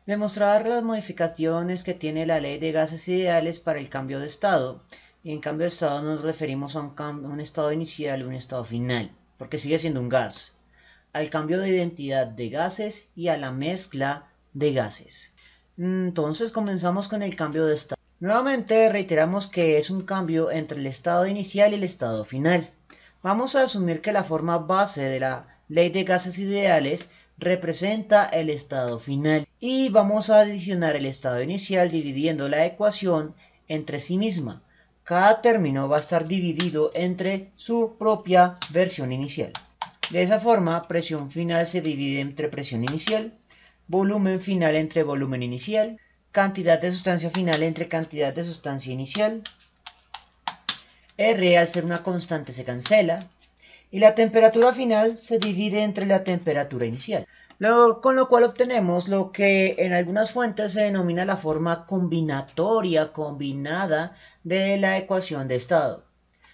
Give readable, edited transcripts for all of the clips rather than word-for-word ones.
Demostrar las modificaciones que tiene la ley de gases ideales para el cambio de estado. Y en cambio de estado nos referimos a un estado inicial y un estado final, porque sigue siendo un gas. Al cambio de identidad de gases y a la mezcla de gases. Entonces comenzamos con el cambio de estado. Nuevamente reiteramos que es un cambio entre el estado inicial y el estado final. Vamos a asumir que la forma base de la ley de gases ideales representa el estado final y vamos a adicionar el estado inicial dividiendo la ecuación entre sí misma. Cada término va a estar dividido entre su propia versión inicial. De esa forma, presión final se divide entre presión inicial, volumen final entre volumen inicial, cantidad de sustancia final entre cantidad de sustancia inicial, R al ser una constante se cancela, y la temperatura final se divide entre la temperatura inicial. Con lo cual obtenemos lo que en algunas fuentes se denomina la forma combinatoria, combinada de la ecuación de estado.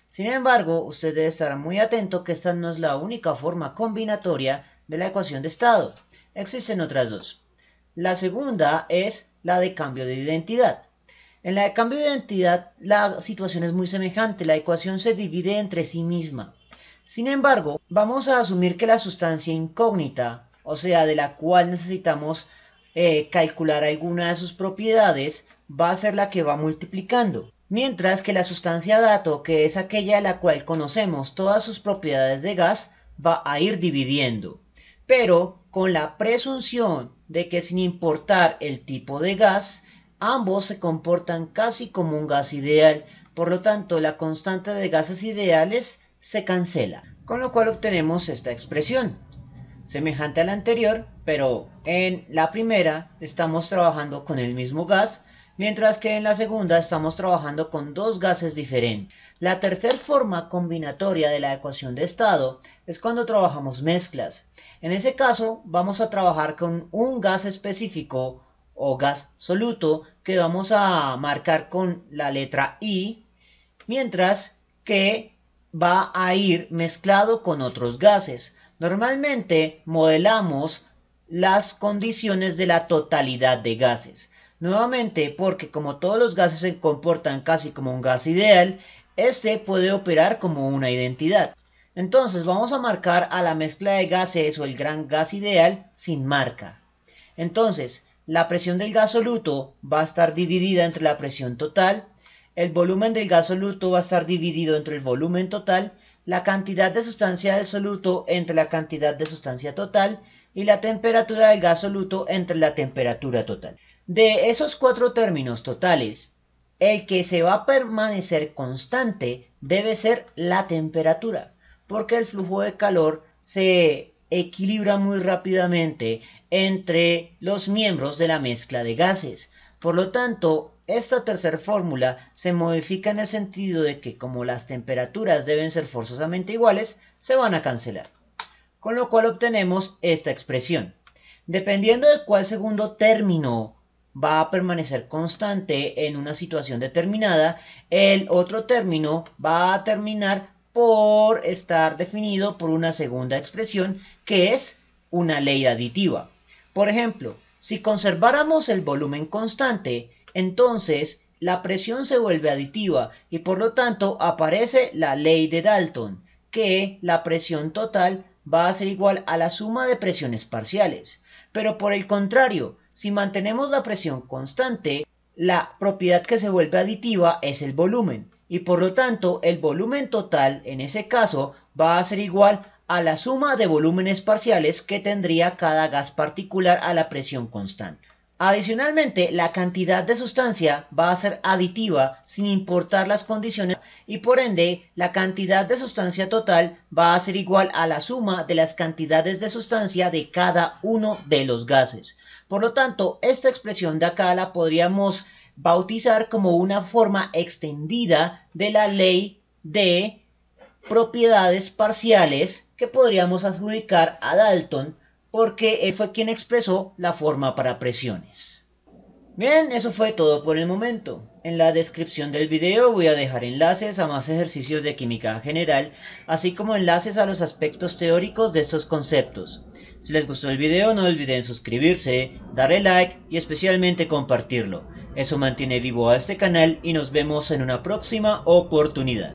Sin embargo, usted debe estar muy atento que esta no es la única forma combinatoria de la ecuación de estado. Existen otras dos. La segunda es la de cambio de identidad. En la de cambio de identidad la situación es muy semejante, la ecuación se divide entre sí misma. Sin embargo, vamos a asumir que la sustancia incógnita, o sea, de la cual necesitamos calcular alguna de sus propiedades, va a ser la que va multiplicando. Mientras que la sustancia dato, que es aquella de la cual conocemos todas sus propiedades de gas, va a ir dividiendo. Pero con la presunción de que sin importar el tipo de gas, ambos se comportan casi como un gas ideal. Por lo tanto, la constante de gases ideales se cancela, con lo cual obtenemos esta expresión, semejante a la anterior, pero en la primera estamos trabajando con el mismo gas, mientras que en la segunda estamos trabajando con dos gases diferentes. La tercera forma combinatoria de la ecuación de estado es cuando trabajamos mezclas. En ese caso vamos a trabajar con un gas específico o gas soluto que vamos a marcar con la letra I, mientras que va a ir mezclado con otros gases. Normalmente modelamos las condiciones de la totalidad de gases. Nuevamente, porque como todos los gases se comportan casi como un gas ideal, este puede operar como una identidad. Entonces vamos a marcar a la mezcla de gases o el gran gas ideal sin marca. Entonces, la presión del gas soluto va a estar dividida entre la presión total, el volumen del gas soluto va a estar dividido entre el volumen total, la cantidad de sustancia del soluto entre la cantidad de sustancia total y la temperatura del gas soluto entre la temperatura total. De esos cuatro términos totales, el que se va a permanecer constante debe ser la temperatura, porque el flujo de calor se equilibra muy rápidamente entre los miembros de la mezcla de gases. Por lo tanto, esta tercera fórmula se modifica en el sentido de que como las temperaturas deben ser forzosamente iguales, se van a cancelar. Con lo cual obtenemos esta expresión. Dependiendo de cuál segundo término va a permanecer constante en una situación determinada, el otro término va a terminar por estar definido por una segunda expresión que es una ley aditiva. Por ejemplo, si conserváramos el volumen constante, entonces la presión se vuelve aditiva y por lo tanto aparece la ley de Dalton, que la presión total va a ser igual a la suma de presiones parciales. Pero por el contrario, si mantenemos la presión constante, la propiedad que se vuelve aditiva es el volumen y por lo tanto el volumen total en ese caso va a ser igual a la suma de volúmenes parciales que tendría cada gas particular a la presión constante. Adicionalmente, la cantidad de sustancia va a ser aditiva sin importar las condiciones y por ende la cantidad de sustancia total va a ser igual a la suma de las cantidades de sustancia de cada uno de los gases. Por lo tanto, esta expresión de acá la podríamos bautizar como una forma extendida de la ley de propiedades parciales que podríamos adjudicar a Dalton porque él fue quien expresó la forma para presiones. Bien, eso fue todo por el momento. En la descripción del video voy a dejar enlaces a más ejercicios de química general, así como enlaces a los aspectos teóricos de estos conceptos. Si les gustó el video no olviden suscribirse, darle like y especialmente compartirlo. Eso mantiene vivo a este canal y nos vemos en una próxima oportunidad.